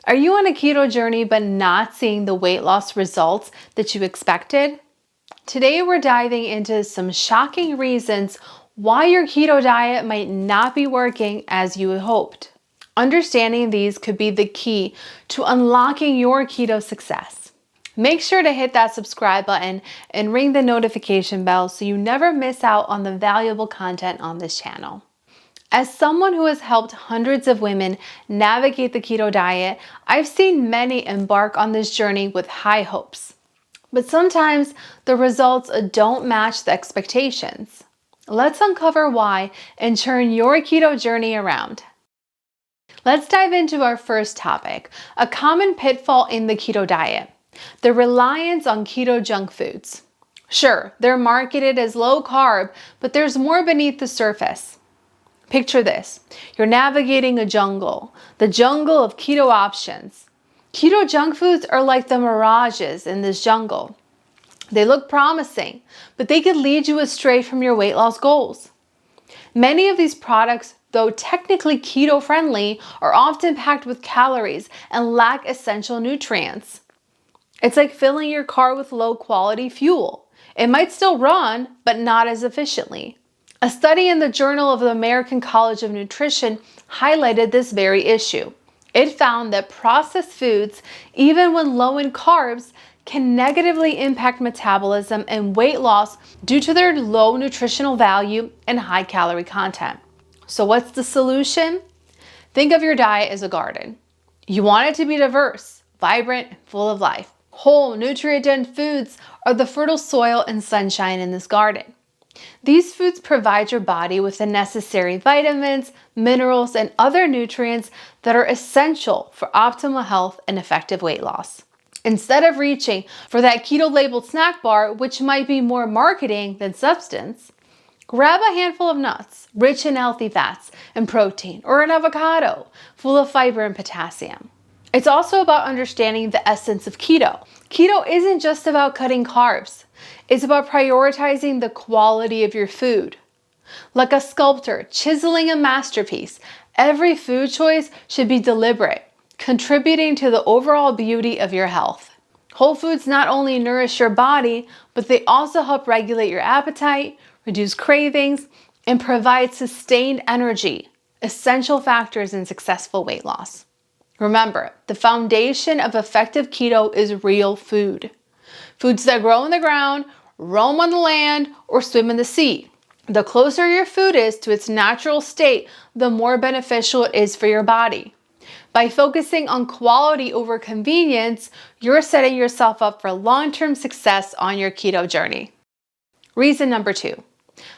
Are you on a keto journey but not seeing the weight loss results that you expected? Today we're diving into some shocking reasons why your keto diet might not be working as you had hoped. Understanding these could be the key to unlocking your keto success. Make sure to hit that subscribe button and ring the notification bell so you never miss out on the valuable content on this channel. As someone who has helped hundreds of women navigate the keto diet, I've seen many embark on this journey with high hopes. But sometimes the results don't match the expectations. Let's uncover why and turn your keto journey around. Let's dive into our first topic, a common pitfall in the keto diet: the reliance on keto junk foods. Sure, they're marketed as low carb, but there's more beneath the surface. Picture this: you're navigating a jungle, the jungle of keto options. Keto junk foods are like the mirages in this jungle. They look promising, but they could lead you astray from your weight loss goals. Many of these products, though technically keto-friendly, are often packed with calories and lack essential nutrients. It's like filling your car with low-quality fuel. It might still run, but not as efficiently. A study in the Journal of the American College of Nutrition highlighted this very issue. It found that processed foods, even when low in carbs, can negatively impact metabolism and weight loss due to their low nutritional value and high calorie content. So what's the solution? Think of your diet as a garden. You want it to be diverse, vibrant, and full of life. Whole, nutrient-dense foods are the fertile soil and sunshine in this garden. These foods provide your body with the necessary vitamins, minerals, and other nutrients that are essential for optimal health and effective weight loss. Instead of reaching for that keto-labeled snack bar, which might be more marketing than substance, grab a handful of nuts, rich in healthy fats and protein, or an avocado, full of fiber and potassium. It's also about understanding the essence of keto. Keto isn't just about cutting carbs. It's about prioritizing the quality of your food. Like a sculptor chiseling a masterpiece, every food choice should be deliberate, contributing to the overall beauty of your health. Whole foods not only nourish your body, but they also help regulate your appetite, reduce cravings, and provide sustained energy, essential factors in successful weight loss. Remember, the foundation of effective keto is real food. Foods that grow in the ground, roam on the land, or swim in the sea. The closer your food is to its natural state, the more beneficial it is for your body. By focusing on quality over convenience, you're setting yourself up for long-term success on your keto journey. Reason number 2,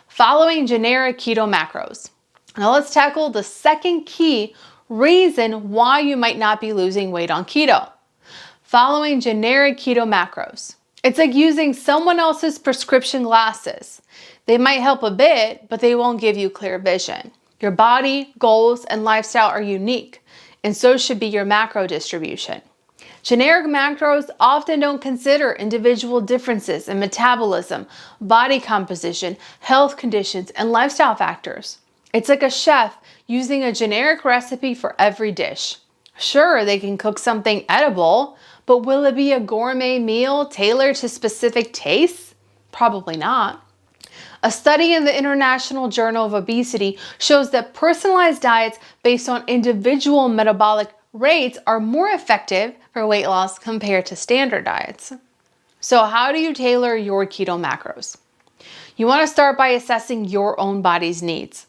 following generic keto macros. Now let's tackle the second key reason why you might not be losing weight on keto: following generic keto macros. It's like using someone else's prescription glasses. They might help a bit, but they won't give you clear vision. Your body, goals, and lifestyle are unique, and so should be your macro distribution. Generic macros often don't consider individual differences in metabolism, body composition, health conditions, and lifestyle factors. It's like a chef using a generic recipe for every dish. Sure, they can cook something edible, but will it be a gourmet meal tailored to specific tastes? Probably not. A study in the International Journal of Obesity shows that personalized diets based on individual metabolic rates are more effective for weight loss compared to standard diets. So how do you tailor your keto macros? You want to start by assessing your own body's needs.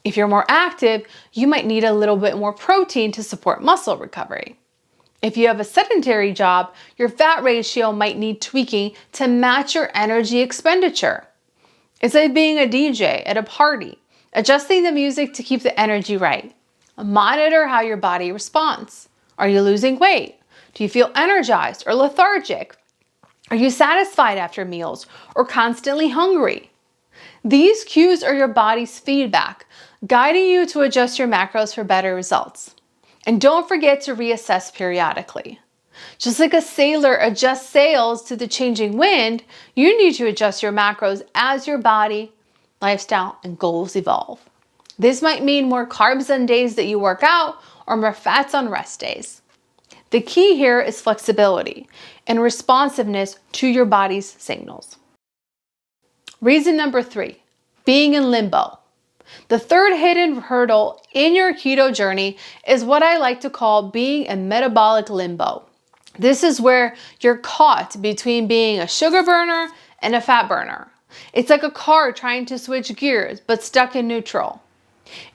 If you're more active, you might need a little bit more protein to support muscle recovery. If you have a sedentary job, your fat ratio might need tweaking to match your energy expenditure. It's like being a DJ at a party, adjusting the music to keep the energy right. Monitor how your body responds. Are you losing weight? Do you feel energized or lethargic? Are you satisfied after meals or constantly hungry? These cues are your body's feedback, guiding you to adjust your macros for better results. And don't forget to reassess periodically. Just like a sailor adjusts sails to the changing wind, you need to adjust your macros as your body, lifestyle, and goals evolve. This might mean more carbs on days that you work out or more fats on rest days. The key here is flexibility and responsiveness to your body's signals. Reason number 3, being in limbo. The third hidden hurdle in your keto journey is what I like to call being in metabolic limbo. This is where you're caught between being a sugar burner and a fat burner. It's like a car trying to switch gears but stuck in neutral.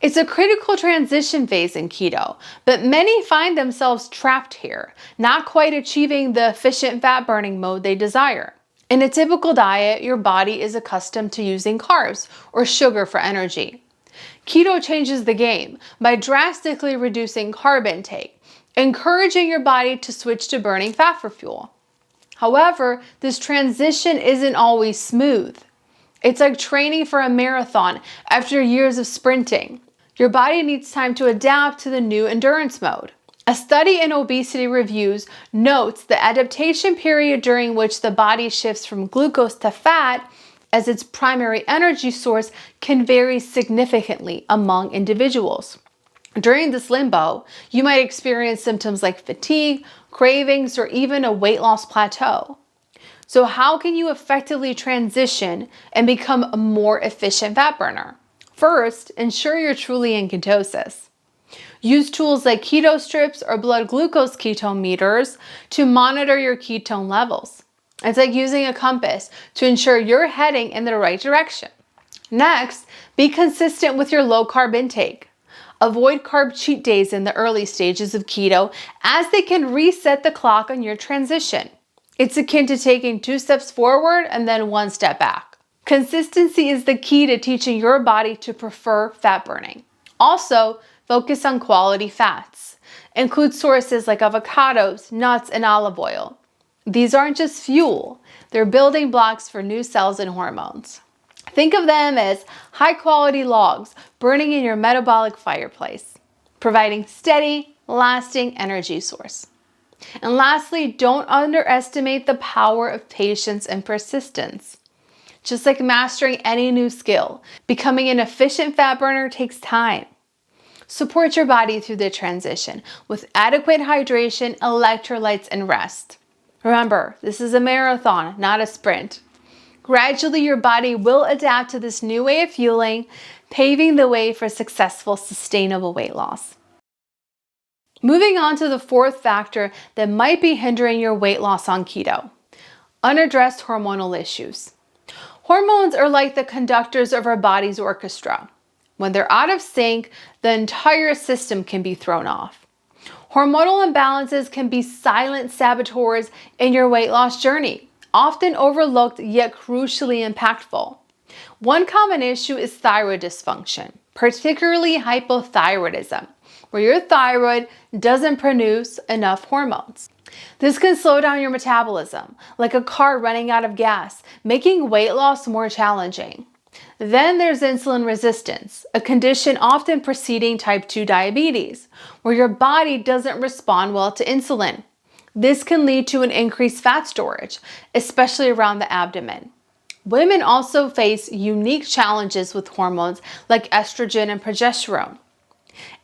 It's a critical transition phase in keto, but many find themselves trapped here, not quite achieving the efficient fat burning mode they desire. In a typical diet, your body is accustomed to using carbs or sugar for energy. Keto changes the game by drastically reducing carb intake, encouraging your body to switch to burning fat for fuel. However, this transition isn't always smooth. It's like training for a marathon after years of sprinting. Your body needs time to adapt to the new endurance mode. A study in obesity reviews notes the adaptation period during which the body shifts from glucose to fat as its primary energy source can vary significantly among individuals. During this limbo, you might experience symptoms like fatigue, cravings, or even a weight loss plateau. So how can you effectively transition and become a more efficient fat burner? First, ensure you're truly in ketosis. Use tools like keto strips or blood glucose ketone meters to monitor your ketone levels. It's like using a compass to ensure you're heading in the right direction. Next, be consistent with your low carb intake. Avoid carb cheat days in the early stages of keto as they can reset the clock on your transition. It's akin to taking 2 steps forward and then 1 step back. Consistency is the key to teaching your body to prefer fat burning. Also, focus on quality fats. Include sources like avocados, nuts, and olive oil. These aren't just fuel, they're building blocks for new cells and hormones. Think of them as high-quality logs burning in your metabolic fireplace, providing steady, lasting energy source. And lastly, don't underestimate the power of patience and persistence. Just like mastering any new skill, becoming an efficient fat burner takes time. Support your body through the transition with adequate hydration, electrolytes, and rest. Remember, this is a marathon, not a sprint. Gradually, your body will adapt to this new way of fueling, paving the way for successful, sustainable weight loss. Moving on to the fourth factor that might be hindering your weight loss on keto: unaddressed hormonal issues. Hormones are like the conductors of our body's orchestra. When they're out of sync, the entire system can be thrown off. Hormonal imbalances can be silent saboteurs in your weight loss journey, often overlooked yet crucially impactful. One common issue is thyroid dysfunction, particularly hypothyroidism, where your thyroid doesn't produce enough hormones. This can slow down your metabolism, like a car running out of gas, making weight loss more challenging. Then there's insulin resistance, a condition often preceding type 2 diabetes, where your body doesn't respond well to insulin. This can lead to an increased fat storage, especially around the abdomen. Women also face unique challenges with hormones like estrogen and progesterone.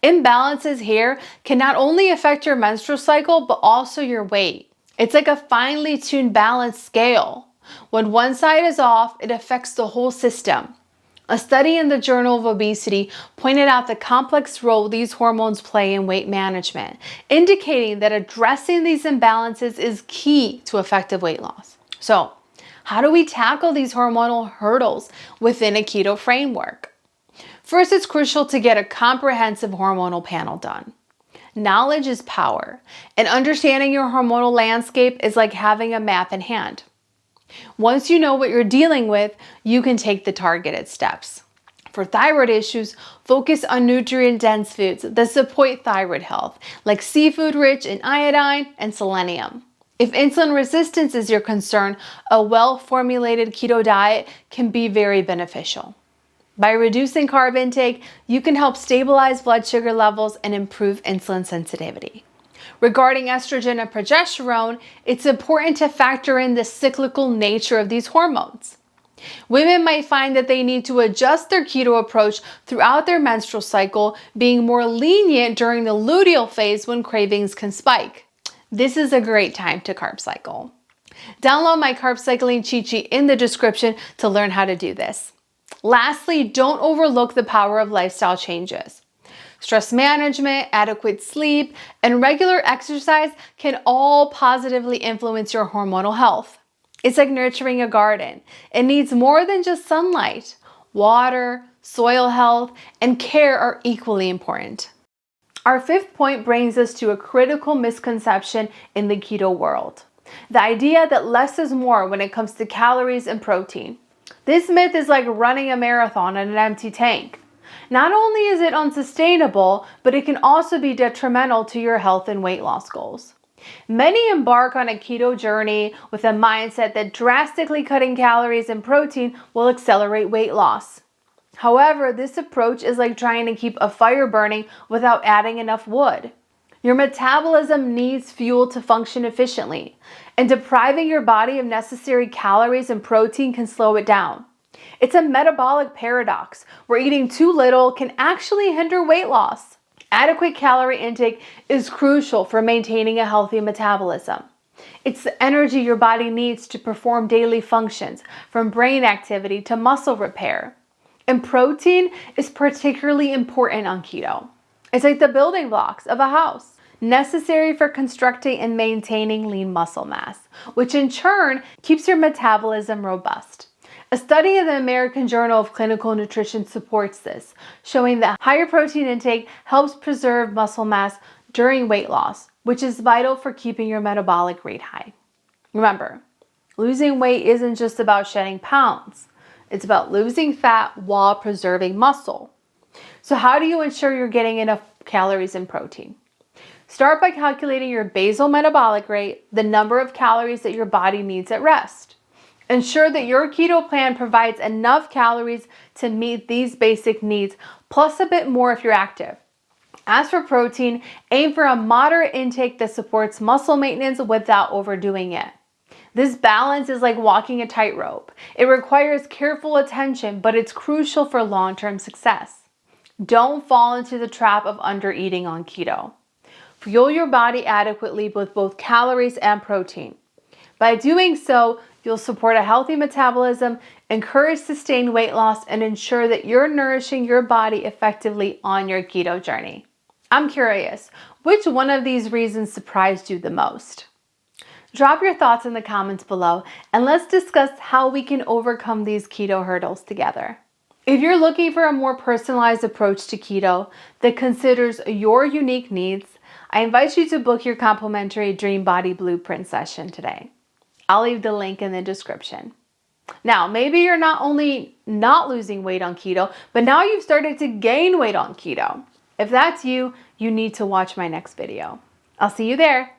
Imbalances here can not only affect your menstrual cycle, but also your weight. It's like a finely tuned balance scale. When one side is off, it affects the whole system. A study in the Journal of Obesity pointed out the complex role these hormones play in weight management, indicating that addressing these imbalances is key to effective weight loss. So, how do we tackle these hormonal hurdles within a keto framework? First, it's crucial to get a comprehensive hormonal panel done. Knowledge is power, and understanding your hormonal landscape is like having a map in hand. Once you know what you're dealing with, you can take the targeted steps. For thyroid issues, focus on nutrient-dense foods that support thyroid health, like seafood rich in iodine and selenium. If insulin resistance is your concern, a well-formulated keto diet can be very beneficial. By reducing carb intake, you can help stabilize blood sugar levels and improve insulin sensitivity. Regarding estrogen and progesterone, it's important to factor in the cyclical nature of these hormones. Women might find that they need to adjust their keto approach throughout their menstrual cycle, being more lenient during the luteal phase when cravings can spike. this is a great time to carb cycle. Download my carb cycling cheat sheet in the description to learn how to do this. Lastly, don't overlook the power of lifestyle changes. Stress management, adequate sleep, and regular exercise can all positively influence your hormonal health. It's like nurturing a garden. It needs more than just sunlight. Water, soil health, and care are equally important. Our fifth point brings us to a critical misconception in the keto world. The idea that less is more when it comes to calories and protein. This myth is like running a marathon on an empty tank. Not only is it unsustainable, but it can also be detrimental to your health and weight loss goals. Many embark on a keto journey with a mindset that drastically cutting calories and protein will accelerate weight loss. However, this approach is like trying to keep a fire burning without adding enough wood. Your metabolism needs fuel to function efficiently, and depriving your body of necessary calories and protein can slow it down. It's a metabolic paradox where eating too little can actually hinder weight loss. Adequate calorie intake is crucial for maintaining a healthy metabolism. It's the energy your body needs to perform daily functions, from brain activity to muscle repair. And protein is particularly important on keto. It's like the building blocks of a house, necessary for constructing and maintaining lean muscle mass, which in turn keeps your metabolism robust. A study in the American Journal of Clinical Nutrition supports this, showing that higher protein intake helps preserve muscle mass during weight loss, which is vital for keeping your metabolic rate high. Remember, losing weight isn't just about shedding pounds. It's about losing fat while preserving muscle. So how do you ensure you're getting enough calories and protein? Start by calculating your basal metabolic rate, the number of calories that your body needs at rest. Ensure that your keto plan provides enough calories to meet these basic needs, plus a bit more if you're active. As for protein, aim for a moderate intake that supports muscle maintenance without overdoing it. This balance is like walking a tightrope. It requires careful attention, but it's crucial for long-term success. Don't fall into the trap of undereating on keto. Fuel your body adequately with both calories and protein. By doing so, you'll support a healthy metabolism, encourage sustained weight loss, and ensure that you're nourishing your body effectively on your keto journey. I'm curious, which one of these reasons surprised you the most? Drop your thoughts in the comments below, and let's discuss how we can overcome these keto hurdles together. If you're looking for a more personalized approach to keto that considers your unique needs, I invite you to book your complimentary Dream Body Blueprint session today. I'll leave the link in the description. Now, maybe you're not only not losing weight on keto, but now you've started to gain weight on keto. If that's you, you need to watch my next video. I'll see you there.